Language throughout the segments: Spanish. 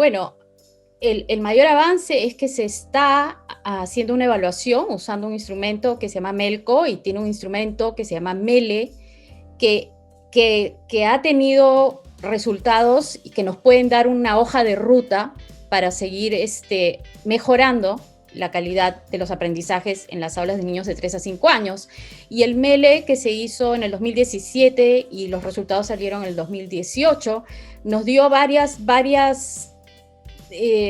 Bueno, el mayor avance es que se está haciendo una evaluación usando un instrumento que se llama MELCO y tiene un instrumento que se llama MELE, que, que ha tenido resultados y que nos pueden dar una hoja de ruta para seguir mejorando la calidad de los aprendizajes en las aulas de niños de 3 a 5 años. Y el MELE, que se hizo en el 2017 y los resultados salieron en el 2018, nos dio varias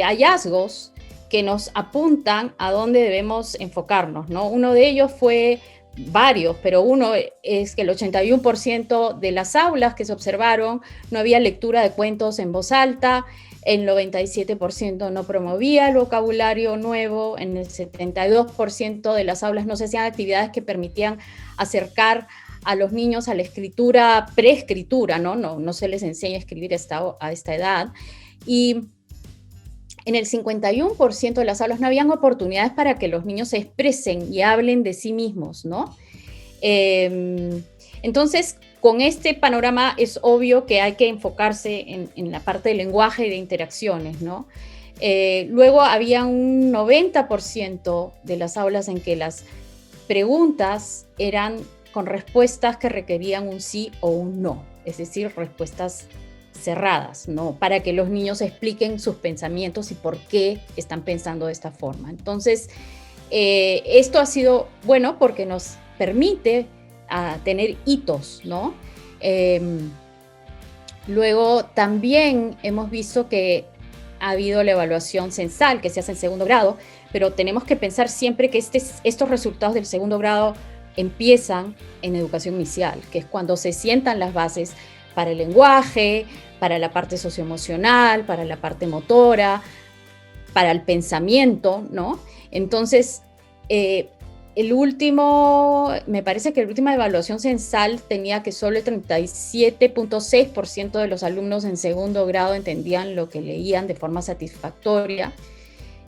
hallazgos que nos apuntan a dónde debemos enfocarnos, ¿no? Uno de ellos fue varios, pero uno es que el 81% de las aulas que se observaron no había lectura de cuentos en voz alta, el 97% no promovía el vocabulario nuevo, en el 72% de las aulas no se hacían actividades que permitían acercar a los niños a la escritura, preescritura, ¿no? No se les enseña a escribir a esta edad. Y en el 51% de las aulas no habían oportunidades para que los niños se expresen y hablen de sí mismos, ¿no? Entonces, con este panorama es obvio que hay que enfocarse en la parte del lenguaje y de interacciones, ¿no? Luego había un 90% de las aulas en que las preguntas eran con respuestas que requerían un sí o un no, es decir, respuestas cerradas, ¿no? Para que los niños expliquen sus pensamientos y por qué están pensando de esta forma. Entonces, esto ha sido bueno porque nos permite tener hitos, ¿no? Luego también hemos visto que ha habido la evaluación censal que se hace en segundo grado, pero tenemos que pensar siempre que estos resultados del segundo grado empiezan en educación inicial, que es cuando se sientan las bases para el lenguaje, para la parte socioemocional, para la parte motora, para el pensamiento, ¿no? Entonces, me parece que la última evaluación censal tenía que solo el 37.6% de los alumnos en segundo grado entendían lo que leían de forma satisfactoria.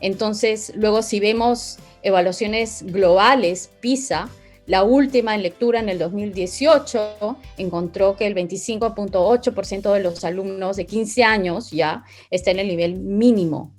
Entonces, luego si vemos evaluaciones globales, PISA, la última en lectura en el 2018 encontró que el 25.8% de los alumnos de 15 años ya está en el nivel mínimo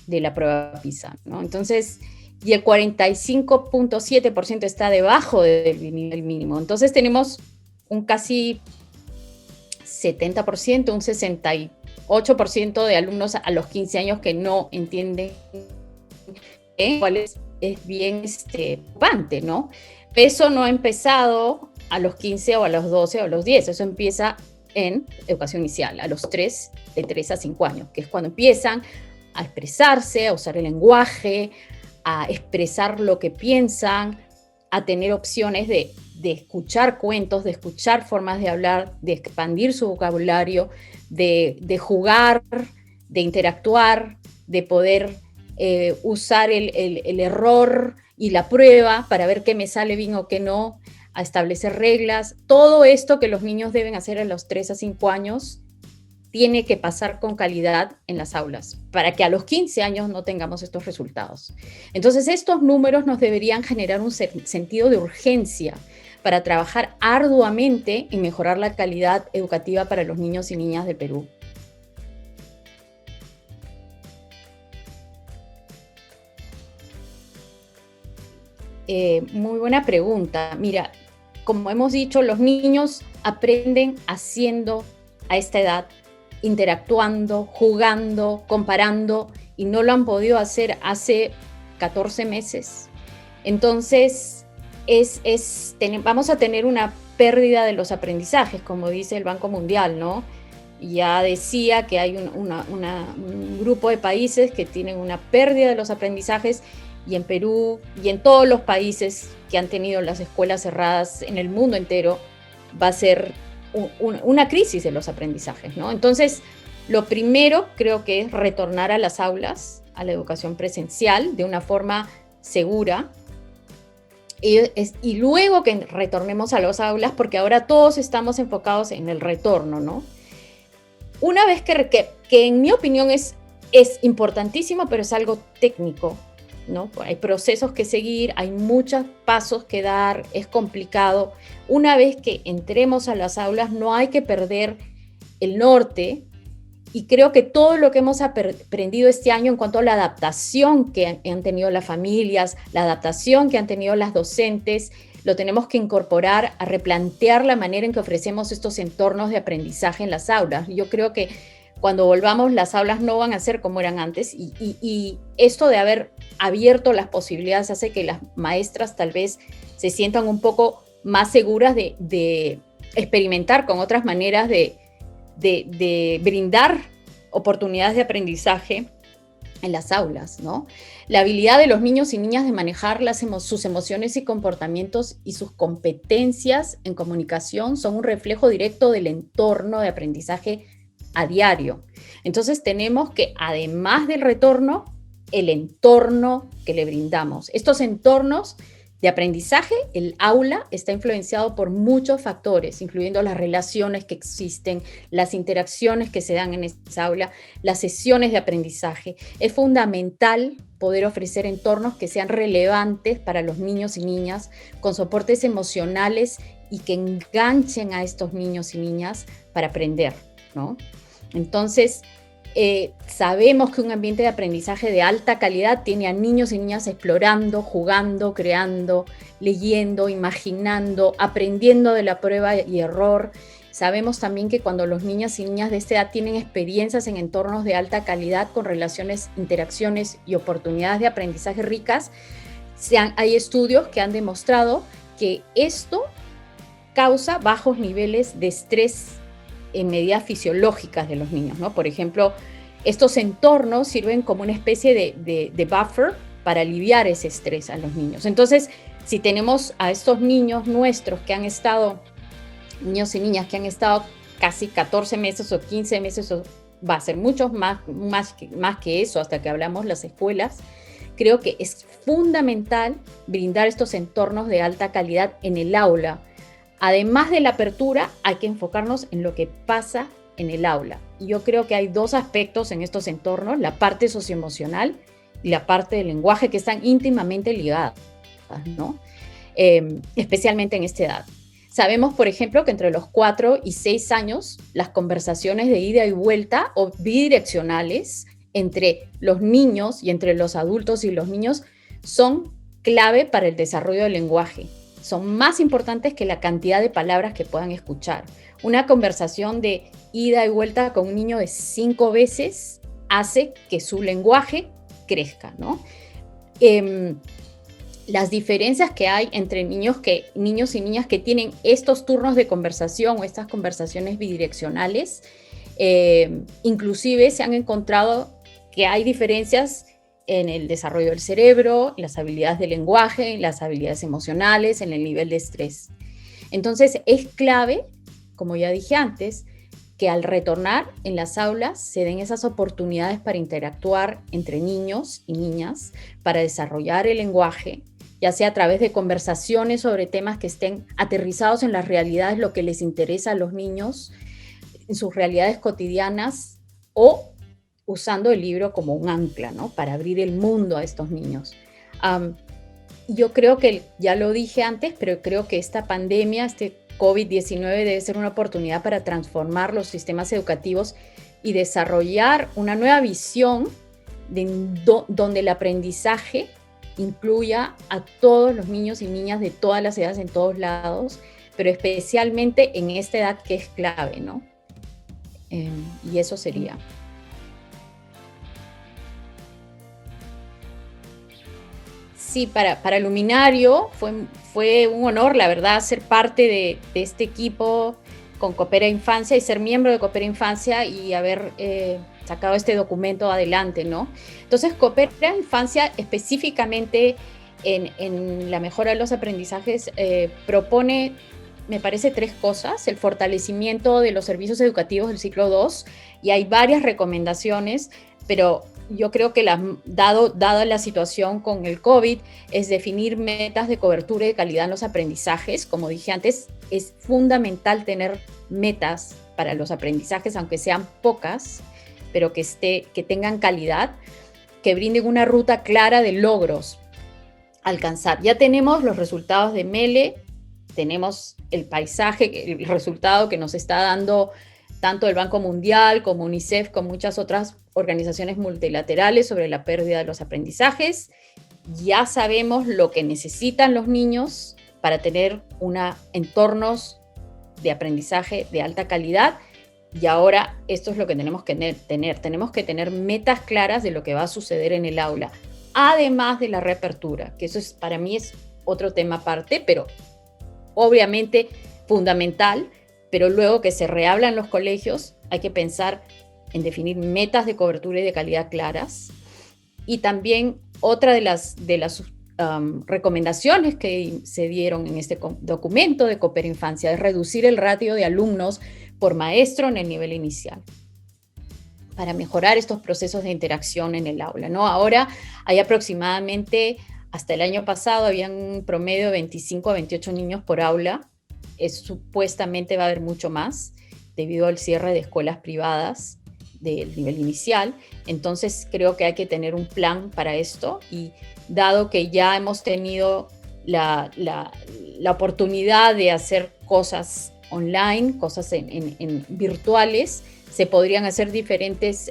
de la prueba PISA, ¿no? Entonces, y el 45.7% está debajo del nivel mínimo. Entonces tenemos un casi 70%, un 68% de alumnos a los 15 años que no entienden cuál es bien preocupante, ¿no? Eso no ha empezado a los 15 o a los 12 o a los 10, eso empieza en educación inicial, a los de 3 a 5 años, que es cuando empiezan a expresarse, a usar el lenguaje, a expresar lo que piensan, a tener opciones de escuchar cuentos, de escuchar formas de hablar, de expandir su vocabulario, de jugar, de interactuar, de poder usar el error y la prueba para ver qué me sale bien o qué no, a establecer reglas. Todo esto que los niños deben hacer a los 3 a 5 años tiene que pasar con calidad en las aulas para que a los 15 años no tengamos estos resultados. Entonces, estos números nos deberían generar un sentido de urgencia para trabajar arduamente en mejorar la calidad educativa para los niños y niñas del Perú. Muy buena pregunta. Mira, como hemos dicho, los niños aprenden haciendo a esta edad, interactuando, jugando, comparando, y no lo han podido hacer hace 14 meses. Entonces, vamos a tener una pérdida de los aprendizajes, como dice el Banco Mundial, ¿no? Ya decía que hay un grupo de países que tienen una pérdida de los aprendizajes, y en Perú y en todos los países que han tenido las escuelas cerradas en el mundo entero, va a ser una crisis de los aprendizajes, ¿no? Entonces, lo primero creo que es retornar a las aulas, a la educación presencial, de una forma segura, y luego que retornemos a las aulas, porque ahora todos estamos enfocados en el retorno, ¿no? Una vez que en mi opinión es importantísimo, pero es algo técnico, ¿no? Hay procesos que seguir, hay muchos pasos que dar, es complicado. Una vez que entremos a las aulas, no hay que perder el norte, Y creo que todo lo que hemos aprendido este año en cuanto a la adaptación que han tenido las familias, la adaptación que han tenido las docentes, lo tenemos que incorporar a replantear la manera en que ofrecemos estos entornos de aprendizaje en las aulas. Yo creo que cuando volvamos, las aulas no van a ser como eran antes, y esto de haber abierto las posibilidades hace que las maestras tal vez se sientan un poco más seguras de experimentar con otras maneras de brindar oportunidades de aprendizaje en las aulas, ¿no? La habilidad de los niños y niñas de manejar sus emociones y comportamientos y sus competencias en comunicación son un reflejo directo del entorno de aprendizaje a diario. Entonces tenemos que, además del retorno, el entorno que le brindamos. Estos entornos de aprendizaje, el aula está influenciado por muchos factores, incluyendo las relaciones que existen, las interacciones que se dan en esa aula, las sesiones de aprendizaje. Es fundamental poder ofrecer entornos que sean relevantes para los niños y niñas, con soportes emocionales y que enganchen a estos niños y niñas para aprender, ¿no? Entonces, sabemos que un ambiente de aprendizaje de alta calidad tiene a niños y niñas explorando, jugando, creando, leyendo, imaginando, aprendiendo de la prueba y error. Sabemos también que cuando los niños y niñas de esta edad tienen experiencias en entornos de alta calidad con relaciones, interacciones y oportunidades de aprendizaje ricas, hay estudios que han demostrado que esto causa bajos niveles de estrés en medidas fisiológicas de los niños, ¿no? Por ejemplo, estos entornos sirven como una especie de buffer para aliviar ese estrés a los niños. Entonces, si tenemos a estos niños nuestros que han estado, niños y niñas que han estado casi 14 meses o 15 meses, o va a ser muchos más que eso hasta que hablamos las escuelas, creo que es fundamental brindar estos entornos de alta calidad en el aula. Además de la apertura, hay que enfocarnos en lo que pasa en el aula. Y yo creo que hay dos aspectos en estos entornos, la parte socioemocional y la parte del lenguaje, que están íntimamente ligadas, ¿no? Especialmente en esta edad. Sabemos, por ejemplo, que entre los 4 y 6 años, las conversaciones de ida y vuelta o bidireccionales entre los niños y entre los adultos y los niños son clave para el desarrollo del lenguaje. Son más importantes que la cantidad de palabras que puedan escuchar. Una conversación de ida y vuelta con un niño de 5 veces hace que su lenguaje crezca, ¿no? Las diferencias que hay entre niños y niñas que tienen estos turnos de conversación o estas conversaciones bidireccionales, inclusive se han encontrado que hay diferencias en el desarrollo del cerebro, en las habilidades de lenguaje, en las habilidades emocionales, en el nivel de estrés. Entonces es clave, como ya dije antes, que al retornar en las aulas se den esas oportunidades para interactuar entre niños y niñas, para desarrollar el lenguaje, ya sea a través de conversaciones sobre temas que estén aterrizados en las realidades, lo que les interesa a los niños, en sus realidades cotidianas, o usando el libro como un ancla, ¿no? Para abrir el mundo a estos niños. Yo creo que, ya lo dije antes, pero creo que esta pandemia, este COVID-19 debe ser una oportunidad para transformar los sistemas educativos y desarrollar una nueva visión donde el aprendizaje incluya a todos los niños y niñas de todas las edades en todos lados, pero especialmente en esta edad que es clave, ¿no? Y eso sería. Sí, para Luminario fue un honor, la verdad, ser parte de este equipo con Coopera Infancia y ser miembro de Coopera Infancia y haber sacado este documento adelante, ¿no? Entonces, Coopera Infancia específicamente en la mejora de los aprendizajes propone, me parece, 3 cosas: el fortalecimiento de los servicios educativos del ciclo 2, y hay varias recomendaciones, pero yo creo que dada la situación con el COVID, es definir metas de cobertura y de calidad en los aprendizajes. Como dije antes, es fundamental tener metas para los aprendizajes, aunque sean pocas, pero que tengan calidad, que brinden una ruta clara de logros a alcanzar. Ya tenemos los resultados de MELE, tenemos el paisaje, el resultado que nos está dando tanto el Banco Mundial como UNICEF, con muchas otras organizaciones multilaterales sobre la pérdida de los aprendizajes. Ya sabemos lo que necesitan los niños para tener entornos de aprendizaje de alta calidad, y ahora esto es lo que tenemos que tener. Tenemos que tener metas claras de lo que va a suceder en el aula, además de la reapertura, que eso para mí es otro tema aparte, pero obviamente fundamental. Pero luego que se reabran los colegios, hay que pensar en definir metas de cobertura y de calidad claras. Y también otra de las recomendaciones que se dieron en este documento de Coopera Infancia es reducir el ratio de alumnos por maestro en el nivel inicial, para mejorar estos procesos de interacción en el aula, ¿no? Ahora hay aproximadamente, hasta el año pasado, habían un promedio de 25 a 28 niños por aula. Supuestamente va a haber mucho más debido al cierre de escuelas privadas del nivel inicial. Entonces creo que hay que tener un plan para esto, y dado que ya hemos tenido la oportunidad de hacer cosas online, cosas en virtuales, se podrían hacer diferentes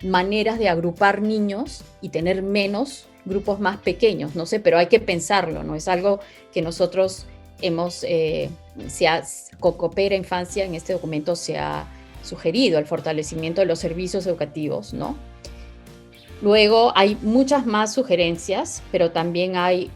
maneras de agrupar niños y tener menos grupos más pequeños, no sé, pero hay que pensarlo, ¿no? Es algo que nosotros Coopera Infancia, en este documento se ha sugerido el fortalecimiento de los servicios educativos, ¿no? Luego hay muchas más sugerencias, pero también hay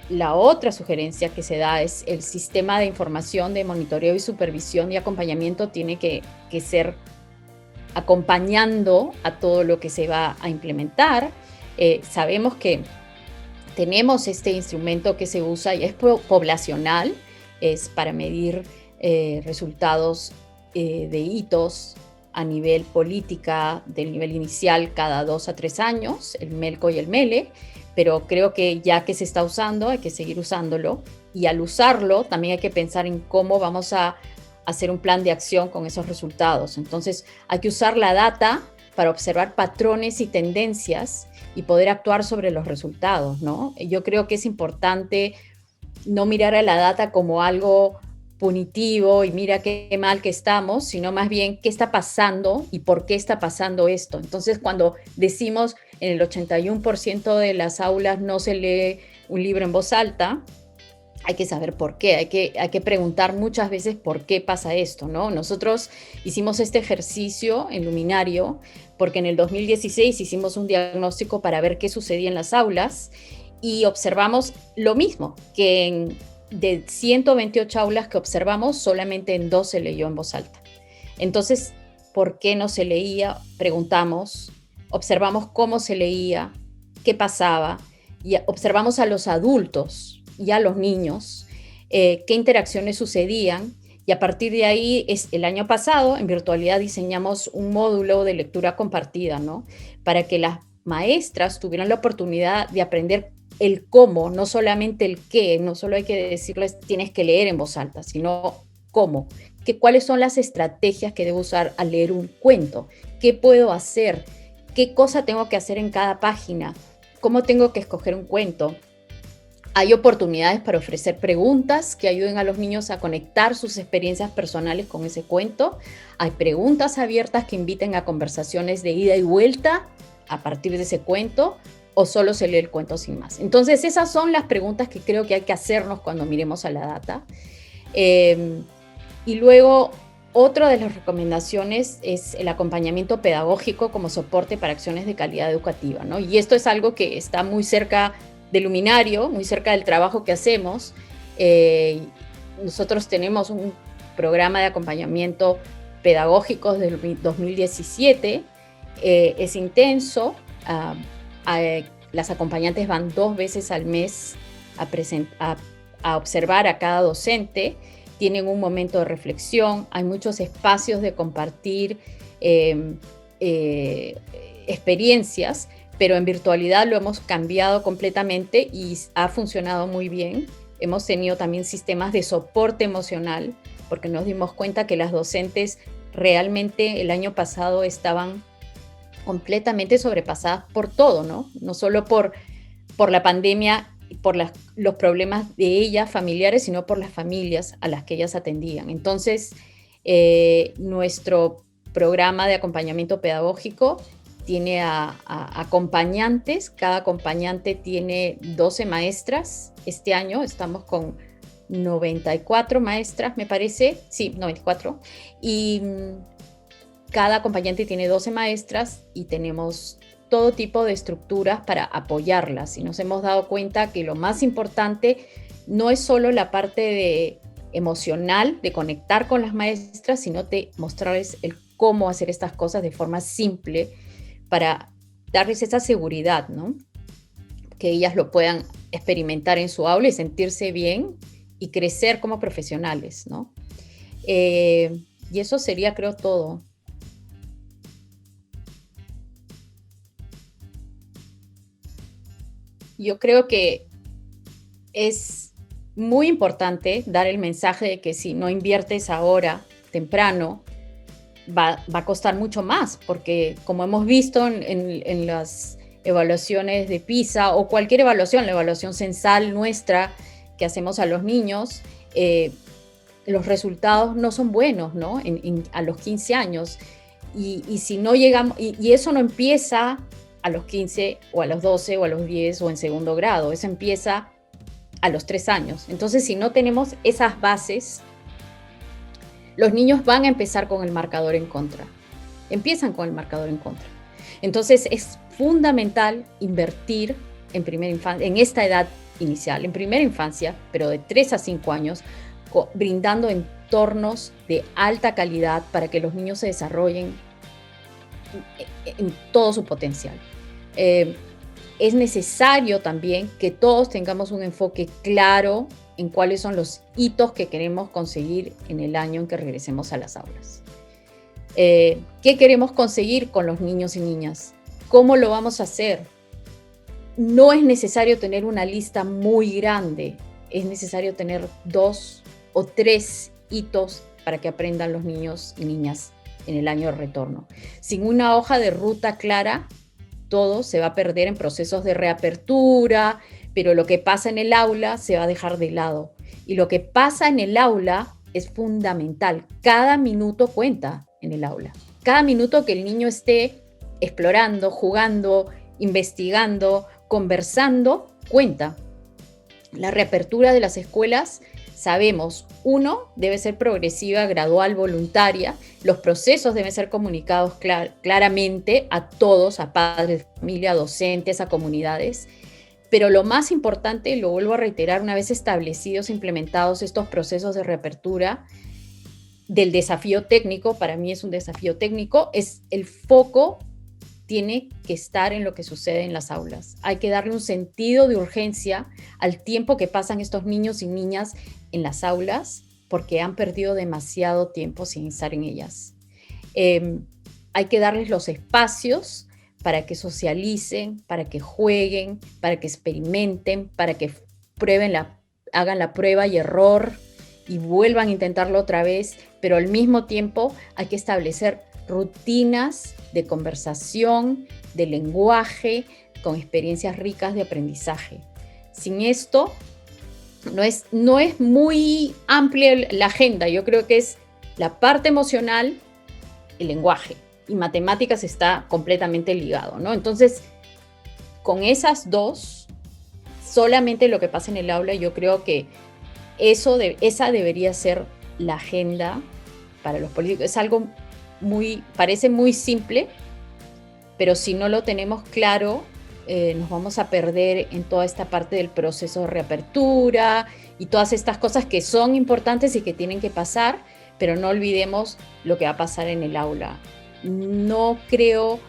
la otra sugerencia que se da, es el sistema de información de monitoreo y supervisión y acompañamiento tiene que ser acompañando a todo lo que se va a implementar. Sabemos que tenemos este instrumento que se usa y es poblacional, es para medir resultados de hitos a nivel política del nivel inicial cada 2 a 3 años, el MELCO y el MELE, pero creo que ya que se está usando hay que seguir usándolo, y al usarlo también hay que pensar en cómo vamos a hacer un plan de acción con esos resultados. Entonces hay que usar la data para observar patrones y tendencias y poder actuar sobre los resultados, ¿no? Yo creo que es importante no mirar a la data como algo punitivo y mira qué mal que estamos, sino más bien qué está pasando y por qué está pasando esto. Entonces, cuando decimos en el 81% de las aulas no se lee un libro en voz alta, hay que saber por qué, hay que preguntar muchas veces por qué pasa esto, ¿no? Nosotros hicimos este ejercicio en Luminario porque en el 2016 hicimos un diagnóstico para ver qué sucedía en las aulas y observamos lo mismo, que de 128 aulas que observamos, solamente en 2 se leyó en voz alta. Entonces, ¿por qué no se leía? Preguntamos, observamos cómo se leía, qué pasaba, y observamos a los adultos y a los niños, qué interacciones sucedían, y a partir de ahí, el año pasado, en virtualidad diseñamos un módulo de lectura compartida, ¿no? Para que las maestras tuvieran la oportunidad de aprender el cómo, no solamente el qué, no solo hay que decirles tienes que leer en voz alta, sino cómo, cuáles son las estrategias que debo usar al leer un cuento, qué puedo hacer, qué cosa tengo que hacer en cada página, cómo tengo que escoger un cuento. Hay oportunidades para ofrecer preguntas que ayuden a los niños a conectar sus experiencias personales con ese cuento. Hay preguntas abiertas que inviten a conversaciones de ida y vuelta a partir de ese cuento, o solo se lee el cuento sin más. Entonces, esas son las preguntas que creo que hay que hacernos cuando miremos a la data. Y luego, otra de las recomendaciones es el acompañamiento pedagógico como soporte para acciones de calidad educativa, ¿no? Y esto es algo que está muy cerca del Luminario, muy cerca del trabajo que hacemos. Nosotros tenemos un programa de acompañamiento pedagógico desde el 2017. Es intenso. Las acompañantes van 2 veces al mes a observar a cada docente, tienen un momento de reflexión, hay muchos espacios de compartir experiencias, pero en virtualidad lo hemos cambiado completamente y ha funcionado muy bien. Hemos tenido también sistemas de soporte emocional, porque nos dimos cuenta que las docentes realmente el año pasado estaban completamente sobrepasadas por todo, ¿no? No solo por la pandemia y por los problemas de ellas familiares, sino por las familias a las que ellas atendían. Entonces, Nuestro programa de acompañamiento pedagógico tiene a acompañantes. Cada acompañante tiene 12 maestras. Este año estamos con 94 maestras, me parece. Sí, 94. Y cada acompañante tiene 12 maestras y tenemos todo tipo de estructuras para apoyarlas. Y nos hemos dado cuenta que lo más importante no es solo la parte emocional de conectar con las maestras, sino de mostrarles el cómo hacer estas cosas de forma simple para darles esa seguridad, ¿no? Que ellas lo puedan experimentar en su aula y sentirse bien y crecer como profesionales, ¿no? Y eso sería, creo, todo. Yo creo que es muy importante dar el mensaje de que si no inviertes ahora, temprano, va a costar mucho más, porque como hemos visto en las evaluaciones de PISA o cualquier evaluación, la evaluación censal nuestra que hacemos a los niños, los resultados no son buenos, ¿no? A los 15 años. Y si no llegamos, y eso no empieza a los 15 o a los 12 o a los 10 o en segundo grado, eso empieza a los 3 años. Entonces, si no tenemos esas bases, los niños van a empezar con el marcador en contra. Empiezan con el marcador en contra. Entonces, es fundamental invertir en primera infancia, en esta edad inicial, en primera infancia, pero de 3 a 5 años, brindando entornos de alta calidad para que los niños se desarrollen en todo su potencial. Es necesario también que todos tengamos un enfoque claro en cuáles son los hitos que queremos conseguir en el año en que regresemos a las aulas. ¿Qué queremos conseguir con los niños y niñas? ¿Cómo lo vamos a hacer? No es necesario tener una lista muy grande, es necesario tener 2 o 3 hitos para que aprendan los niños y niñas en el año de retorno. Sin una hoja de ruta clara, todo se va a perder en procesos de reapertura, pero lo que pasa en el aula se va a dejar de lado. Y lo que pasa en el aula es fundamental. Cada minuto cuenta en el aula. Cada minuto que el niño esté explorando, jugando, investigando, conversando, cuenta. La reapertura de las escuelas, sabemos, 1, debe ser progresiva, gradual, voluntaria. Los procesos deben ser comunicados claramente a todos, a padres de familia, a docentes, a comunidades. Pero lo más importante, lo vuelvo a reiterar, una vez establecidos, implementados estos procesos de reapertura del desafío técnico, para mí es un desafío técnico, es el foco tiene que estar en lo que sucede en las aulas. Hay que darle un sentido de urgencia al tiempo que pasan estos niños y niñas en las aulas, porque han perdido demasiado tiempo sin estar en ellas. Hay que darles los espacios para que socialicen, para que jueguen, para que experimenten, para que hagan la prueba y error y vuelvan a intentarlo otra vez, pero al mismo tiempo hay que establecer rutinas de conversación, de lenguaje, con experiencias ricas de aprendizaje. Sin esto, no es muy amplia la agenda. Yo creo que es la parte emocional, el lenguaje, y matemáticas está completamente ligado, ¿no? Entonces, con esas dos, solamente lo que pasa en el aula, yo creo que esa debería ser la agenda para los políticos. Es algo parece muy simple, pero si no lo tenemos claro, nos vamos a perder en toda esta parte del proceso de reapertura y todas estas cosas que son importantes y que tienen que pasar, pero no olvidemos lo que va a pasar en el aula. No creo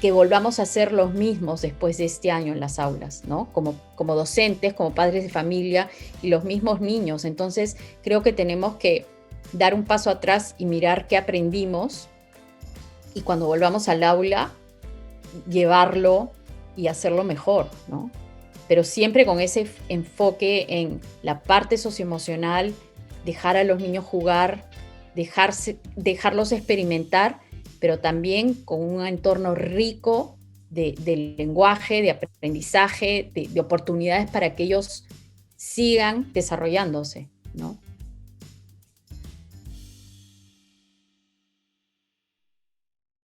que volvamos a ser los mismos después de este año en las aulas, ¿no? Como docentes, como padres de familia y los mismos niños. Entonces, creo que tenemos que dar un paso atrás y mirar qué aprendimos y cuando volvamos al aula, llevarlo y hacerlo mejor, ¿no? Pero siempre con ese enfoque en la parte socioemocional, dejar a los niños jugar, dejarlos experimentar, pero también con un entorno rico de lenguaje, de aprendizaje, de oportunidades para que ellos sigan desarrollándose.